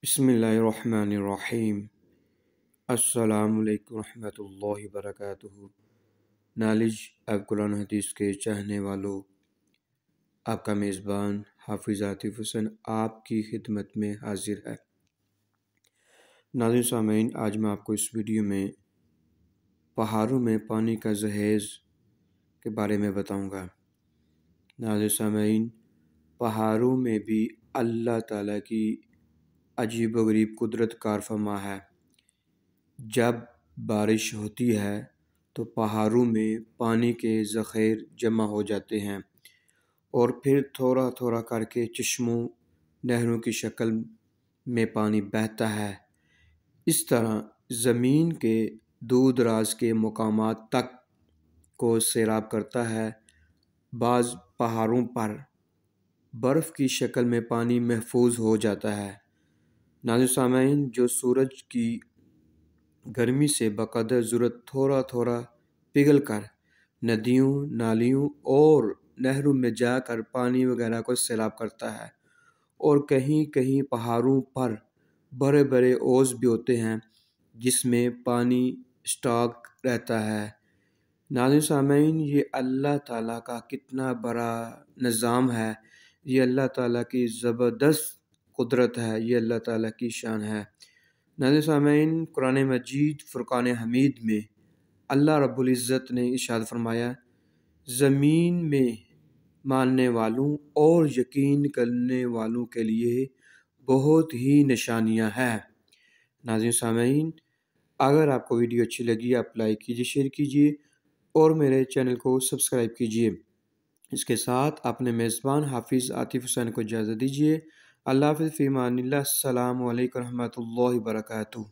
बिस्मिल्लाहिर्रहमानिर्रहीम। अस्सलामु अलैकुम रहमतुल्लाहि वबरकातुहू। नॉलेज ऑफ कुरान हदीस के चाहने वालों, आपका मेज़बान हाफिज़ आतिफ़ हुसैन आपकी खिदमत में हाजिर है। नाज़रीन सामीन, आज मैं आपको इस वीडियो में पहाड़ों में पानी का जहेज़ के बारे में बताऊंगा। नाज़रीन सामीन, पहाड़ों में भी अल्लाह ताला की अजीब व गरीब कुदरत कार फरमा है। जब बारिश होती है तो पहाड़ों में पानी के ज़ख़ीर जमा हो जाते हैं और फिर थोड़ा थोड़ा करके चश्मों नहरों की शक्ल में पानी बहता है। इस तरह ज़मीन के दूर दराज के मकामात तक को सैराब करता है। बाज़ पहाड़ों पर बर्फ़ की शक्ल में पानी महफूज हो जाता है। नाज़रीन सामीन, जो सूरज की गर्मी से बक़दर ज़रूरत थोड़ा थोड़ा पिघल कर नदियों, नालियों और नहरों में जाकर पानी वगैरह को सैलाब करता है। और कहीं कहीं पहाड़ों पर बड़े बड़े ओस भी होते हैं जिसमें पानी स्टॉक रहता है। नाज़रीन सामीन, ये अल्लाह ताला का कितना बड़ा निज़ाम है, ये अल्लाह ताला की ज़बरदस्त कुदरत है, ये अल्लाह ताला की शान है। नाज़रीन सामीन, कुरान मजीद फ़ुरक़ान हमीद में अल्लाह रब्बुल इज़्ज़त ने इरशाद फरमाया, ज़मीन में मानने वालों और यकीन करने वालों के लिए बहुत ही निशानियाँ हैं। नाज़रीन सामीन, अगर आपको वीडियो अच्छी लगी आप लाइक कीजिए, शेयर कीजिए और मेरे चैनल को सब्सक्राइब कीजिए। इसके साथ अपने मेज़बान हाफिज़ आतिफ़ हुसैन को इजाज़त दीजिए। अल्लाह हाफ़िज़ फ़ी अमानिल्लाह। अस्सलामु अलैकुम रहमतुल्लाहि व बरकातुहू।